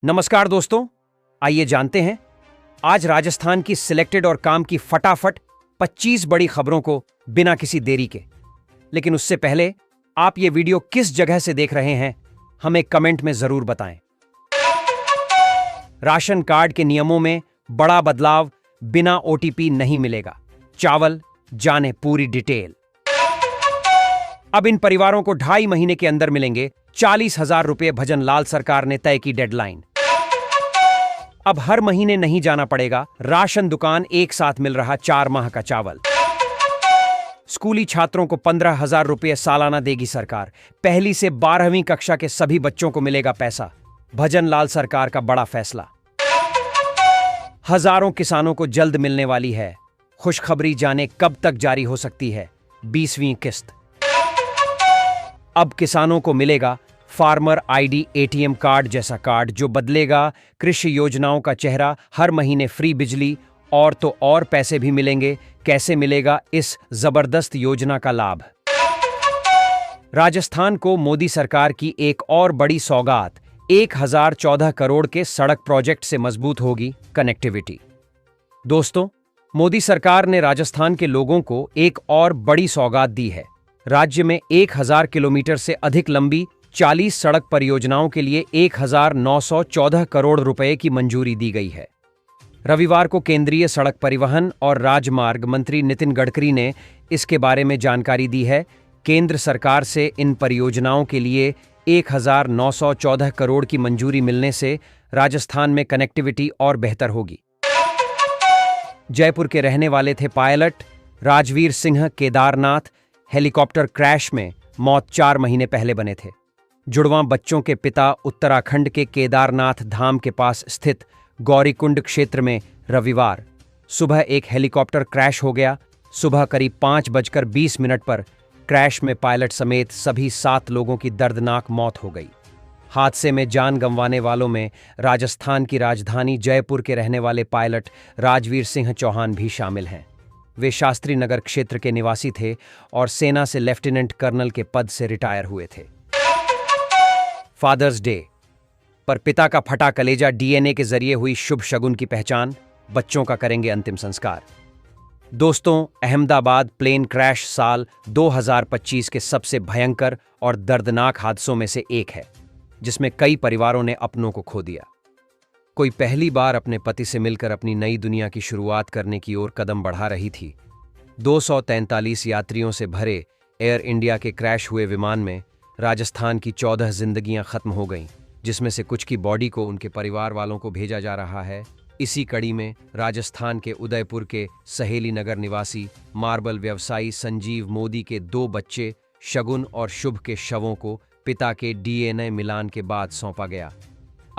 नमस्कार दोस्तों, आइए जानते हैं आज राजस्थान की सिलेक्टेड और काम की फटाफट 25 बड़ी खबरों को बिना किसी देरी के। लेकिन उससे पहले आप ये वीडियो किस जगह से देख रहे हैं, हमें कमेंट में जरूर बताएं। राशन कार्ड के नियमों में बड़ा बदलाव, बिना ओटीपी नहीं मिलेगा चावल, जाने पूरी डिटेल। अब इन परिवारों को 2.5 महीने के अंदर मिलेंगे 40,000 रुपए, भजन लाल सरकार ने तय की डेडलाइन। अब हर महीने नहीं जाना पड़ेगा राशन दुकान, एक साथ मिल रहा 4 माह का चावल। स्कूली छात्रों को 15,000 रुपए सालाना देगी सरकार, पहली से 12वीं कक्षा के सभी बच्चों को मिलेगा पैसा, भजन लाल सरकार का बड़ा फैसला। हजारों किसानों को जल्द मिलने वाली है खुशखबरी, जाने कब तक जारी हो सकती है 20वीं किस्त। अब किसानों को मिलेगा फार्मर आईडी एटीएम कार्ड जैसा कार्ड, जो बदलेगा कृषि योजनाओं का चेहरा। हर महीने फ्री बिजली और तो और पैसे भी मिलेंगे। कैसे मिलेगा इस जबरदस्त योजना का लाभ? राजस्थान को मोदी सरकार की एक और बड़ी सौगात, 1014 करोड़ के सड़क प्रोजेक्ट से मजबूत होगी कनेक्टिविटी। दोस्तों, मोदी सरकार ने राजस्थान के लोगों को एक और बड़ी सौगात दी है। राज्य में 1000 किलोमीटर से अधिक लंबी 40 सड़क परियोजनाओं के लिए 1914 करोड़ रुपए की मंजूरी दी गई है। रविवार को केंद्रीय सड़क परिवहन और राजमार्ग मंत्री नितिन गडकरी ने इसके बारे में जानकारी दी है। केंद्र सरकार से इन परियोजनाओं के लिए 1914 करोड़ की मंजूरी मिलने से राजस्थान में कनेक्टिविटी और बेहतर होगी। जयपुर के रहने वाले थे pilot Rajveer Singh. Kedarnath helicopter crash में मौत 4 महीने पहले बने थे। जुड़वां बच्चों के पिता उत्तराखंड के केदारनाथ धाम के पास स्थित गौरीकुंड क्षेत्र में रविवार सुबह एक हेलीकॉप्टर क्रैश हो गया। सुबह करीब 5:20 पर क्रैश में पायलट समेत सभी 7 लोगों की दर्दनाक मौत हो गई। हादसे में जान गंवाने वालों में राजस्थान की राजधानी जयपुर के रहने वाले पायलट राजवीर सिंह चौहान भी शामिल हैं। वे शास्त्री नगर क्षेत्र के निवासी थे और सेना से लेफ्टिनेंट कर्नल के पद से रिटायर हुए थे। फादर्स डे पर पिता का फटा कलेजा, डीएनए के जरिए हुई शुभ शगुन की पहचान, बच्चों का करेंगे अंतिम संस्कार। दोस्तों, अहमदाबाद प्लेन क्रैश साल 2025 के सबसे भयंकर और दर्दनाक हादसों में से एक है, जिसमें कई परिवारों ने अपनों को खो दिया। कोई पहली बार अपने पति से मिलकर अपनी नई दुनिया की शुरुआत करने की ओर कदम बढ़ा रही थी। 243 यात्रियों से भरे एयर इंडिया के क्रैश हुए विमान में राजस्थान की 14 जिंदगियां खत्म हो गईं, जिसमें से कुछ की बॉडी को उनके परिवार वालों को भेजा जा रहा है। इसी कड़ी में राजस्थान के उदयपुर के सहेली नगर निवासी मार्बल व्यवसायी संजीव मोदी के 2 बच्चे शगुन और शुभ के शवों को पिता के डीएनए मिलान के बाद सौंपा गया।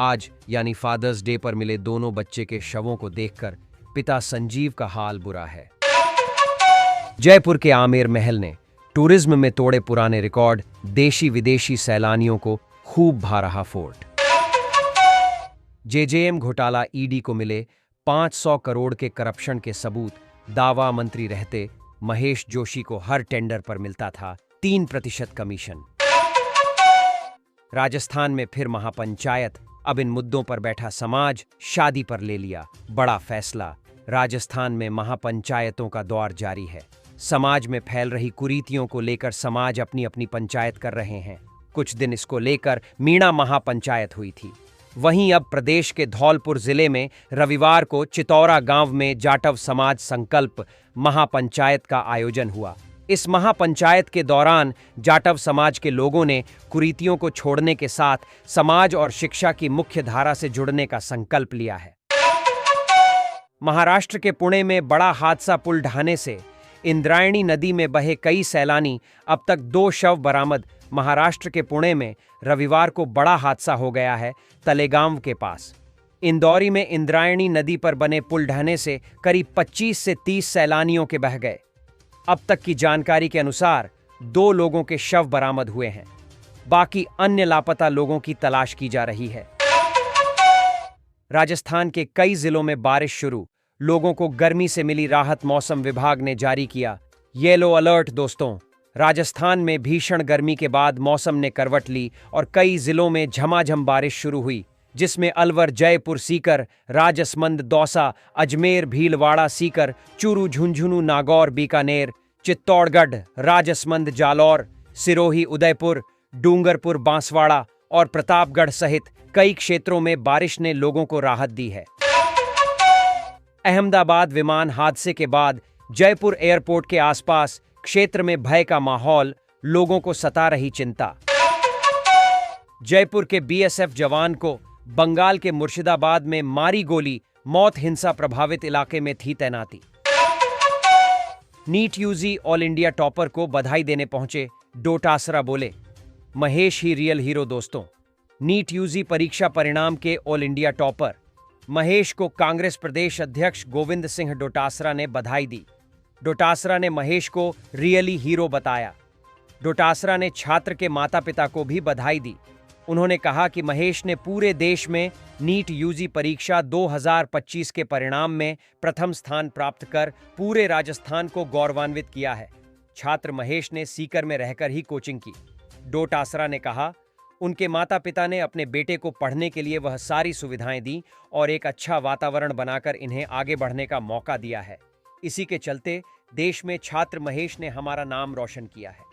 आज यानी फादर्स डे पर मिले दोनों बच्चे के शवों को देखकर पिता संजीव का हाल बुरा है। जयपुर के आमेर महल ने टूरिज्म में तोड़े पुराने रिकॉर्ड, देशी विदेशी सैलानियों को खूब भा रहा फोर्ट। जेजेएम घोटाला, ईडी को मिले 500 करोड़ के करप्शन के सबूत। दावा मंत्री रहते महेश जोशी को हर टेंडर पर मिलता था 3% कमीशन। राजस्थान में फिर महापंचायत, अब इन मुद्दों पर बैठा समाज शादी पर ले लिया बड़ा फैसला। राजस्थान में महापंचायतों का दौर जारी है। समाज में फैल रही कुरीतियों को लेकर समाज अपनी अपनी पंचायत कर रहे हैं। कुछ दिन इसको लेकर मीणा महापंचायत हुई थी। वहीं अब प्रदेश के धौलपुर जिले में रविवार को चितौरा गांव में जाटव समाज संकल्प महापंचायत का आयोजन हुआ। इस महापंचायत के दौरान जाटव समाज के लोगों ने कुरीतियों को छोड़ने के साथ समाज और शिक्षा की मुख्य धारा से जुड़ने का संकल्प लिया है। महाराष्ट्र के पुणे में बड़ा हादसा, पुल ढहने से इंद्रायणी नदी में बहे कई सैलानी, अब तक 2 शव बरामद। महाराष्ट्र के पुणे में रविवार को बड़ा हादसा हो गया है, तलेगांव के पास। इंदौरी में इंद्रायणी नदी पर बने पुल ढहने से करीब 25 से 30 सैलानियों के बह गए। अब तक की जानकारी के अनुसार 2 लोगों के शव बरामद हुए हैं। बाकी अन्य लापता लोगों की तलाश की जा रही है। राजस्थान के कई जिलों में बारिश शुरू, लोगों को गर्मी से मिली राहत। मौसम विभाग ने जारी किया येलो अलर्ट। दोस्तों, राजस्थान में भीषण गर्मी के बाद मौसम ने करवट ली और कई जिलों में झमाझम बारिश शुरू हुई, जिसमें अलवर, जयपुर, सीकर, राजसमंद, दौसा, अजमेर, भीलवाड़ा, सीकर, चूरू, झुंझुनू, नागौर, बीकानेर, चित्तौड़गढ़, राजसमंद, जालौर, सिरोही, उदयपुर, डूंगरपुर, बांसवाड़ा और प्रतापगढ़ सहित कई क्षेत्रों में बारिश ने लोगों को राहत दी है। अहमदाबाद विमान हादसे के बाद जयपुर एयरपोर्ट के आसपास क्षेत्र में भय का माहौल, लोगों को सता रही चिंता। जयपुर के बीएसएफ जवान को बंगाल के मुर्शिदाबाद में मारी गोली, मौत। हिंसा प्रभावित इलाके में थी तैनाती। NEET UG all India topper को बधाई देने पहुंचे डोटासरा, बोले महेश ही रियल हीरो। दोस्तों, नीट यूजी परीक्षा परिणाम के ऑल इंडिया टॉपर महेश को कांग्रेस प्रदेश अध्यक्ष गोविंद सिंह डोटासरा ने बधाई दी। डोटासरा ने महेश को रियली हीरो बताया। डोटासरा ने छात्र के माता पिता को भी बधाई दी। उन्होंने कहा कि महेश ने पूरे देश में नीट यूजी परीक्षा 2025 के परिणाम में प्रथम स्थान प्राप्त कर पूरे राजस्थान को गौरवान्वित किया है। छात्र महेश ने सीकर में रहकर ही कोचिंग की। डोटासरा ने कहा, उनके माता पिता ने अपने बेटे को पढ़ने के लिए वह सारी सुविधाएं दी और एक अच्छा वातावरण बनाकर इन्हें आगे बढ़ने का मौका दिया है। इसी के चलते देश में छात्र महेश ने हमारा नाम रोशन किया है।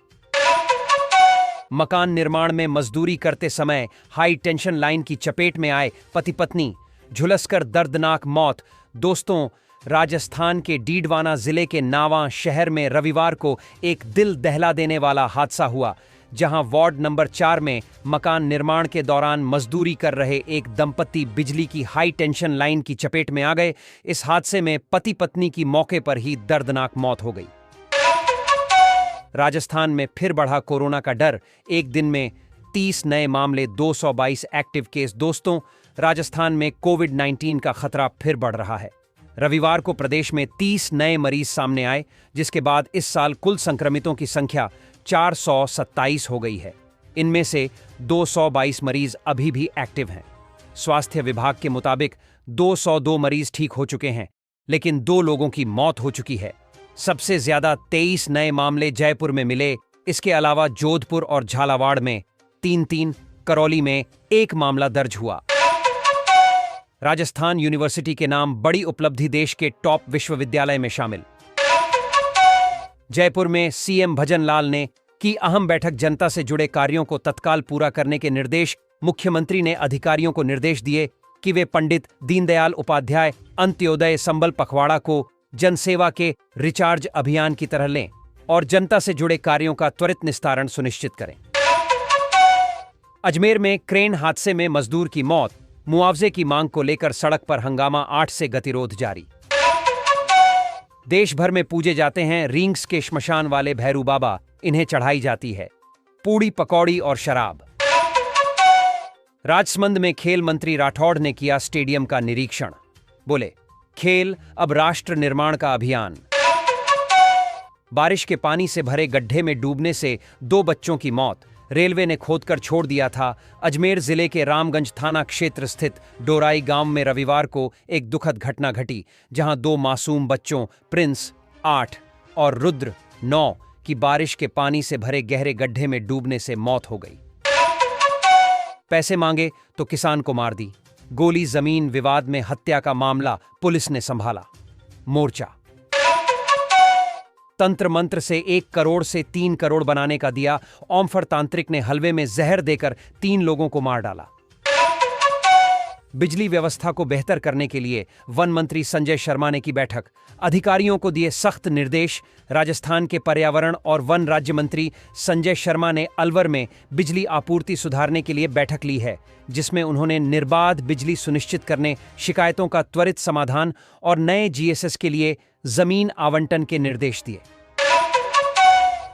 मकान निर्माण में मजदूरी करते समय हाई टेंशन लाइन की चपेट में आए पति पत्नी, झुलसकर दर्दनाक मौत। दोस्तों, राजस्थान के डीडवाना जिले के नावा शहर में रविवार को एक दिल दहला देने वाला हादसा हुआ, जहां वार्ड नंबर 4 में मकान निर्माण के दौरान मजदूरी कर रहे एक दंपति बिजली की हाई टेंशन लाइन की चपेट में आ गए। इस हादसे में पति पत्नी की मौके पर ही दर्दनाक मौत हो गई। राजस्थान में फिर बढ़ा कोरोना का डर, एक दिन में 30 नए मामले, 222 एक्टिव केस। दोस्तों, राजस्थान में कोविड-19 का खतरा फिर बढ़ रहा है। रविवार को प्रदेश में 30 नए मरीज सामने आए, जिसके बाद इस साल कुल संक्रमितों की संख्या 427 हो गई है। इनमें से 222 मरीज अभी भी एक्टिव हैं। स्वास्थ्य विभाग के मुताबिक 202 मरीज ठीक हो चुके हैं, लेकिन 2 लोगों की मौत हो चुकी है। सबसे ज्यादा 23 नए मामले जयपुर में मिले। इसके अलावा जोधपुर और झालावाड़ में 3-3, करौली में 1 मामला दर्ज हुआ। राजस्थान यूनिवर्सिटी के नाम बड़ी उपलब्धि, देश के टॉप विश्वविद्यालय में शामिल। जयपुर में सीएम भजन लाल ने की अहम बैठक, जनता से जुड़े कार्यों को तत्काल पूरा करने के निर्देश। मुख्यमंत्री ने अधिकारियों को निर्देश दिए कि वे पंडित दीनदयाल उपाध्याय अंत्योदय संबल पखवाड़ा को जनसेवा के रिचार्ज अभियान की तरह लें और जनता से जुड़े कार्यों का त्वरित निस्तारण सुनिश्चित करें। अजमेर में क्रेन हादसे में मजदूर की मौत, मुआवजे की मांग को लेकर सड़क पर हंगामा, 8 से गतिरोध जारी। देश भर में पूजे जाते हैं रिंग्स के श्मशान वाले भैरू बाबा, इन्हें चढ़ाई जाती है पूड़ी, पकौड़ी और शराब। राजसमंद में खेल मंत्री राठौड़ ने किया स्टेडियम का निरीक्षण, बोले खेल अब राष्ट्र निर्माण का अभियान। बारिश के पानी से भरे गड्ढे में डूबने से 2 बच्चों की मौत, रेलवे ने खोदकर छोड़ दिया था। अजमेर जिले के रामगंज थाना क्षेत्र स्थित डोराई गांव में रविवार को एक दुखद घटना घटी, जहां 2 मासूम बच्चों प्रिंस 8 और रुद्र 9 की बारिश के पानी से भरे गहरे गड्ढे में डूबने से मौत हो गई। पैसे मांगे तो किसान को मार दी, गोली, जमीन विवाद में हत्या का मामला, पुलिस ने संभाला मोर्चा। तंत्र मंत्र से 1 करोड़ से 3 करोड़ बनाने का दिया, ओमफर तांत्रिक ने हलवे में जहर देकर 3 लोगों को मार डाला। बिजली व्यवस्था को बेहतर करने के लिए वन मंत्री संजय शर्मा ने की बैठक, अधिकारियों को दिए सख्त निर्देश। राजस्थान के पर्यावरण और वन राज्य मंत्री संजय शर्मा ने अलवर में बिजली आपूर्ति सुधारने के लिए बैठक ली है, जिसमें उन्होंने निर्बाध बिजली सुनिश्चित करने, शिकायतों का त्वरित समाधान और नए जीएसएस के लिए जमीन आवंटन के निर्देश दिए।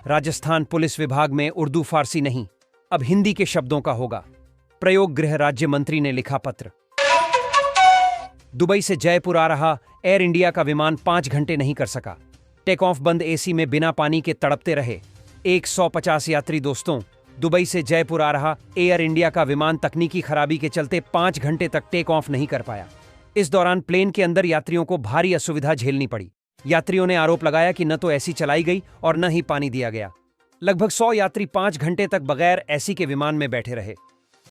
राजस्थान पुलिस विभाग में उर्दू फारसी नहीं, अब हिंदी के शब्दों का होगा प्रयोग, गृह राज्य मंत्री ने लिखा पत्र। दुबई से जयपुर आ रहा एयर इंडिया का विमान 5 घंटे नहीं कर सका, टेक ऑफ बंद, एसी में बिना पानी के तड़पते रहे 150 यात्री। दोस्तों, दुबई से जयपुर आ रहा एयर इंडिया का विमान तकनीकी खराबी के चलते 5 घंटे तक टेक ऑफ नहीं कर पाया। इस दौरान प्लेन के अंदर यात्रियों को भारी असुविधा झेलनी पड़ी। यात्रियों ने आरोप लगाया कि न तो एसी चलाई गई और न ही पानी दिया गया। लगभग 100 यात्री 5 घंटे तक बगैर एसी के विमान में बैठे रहे।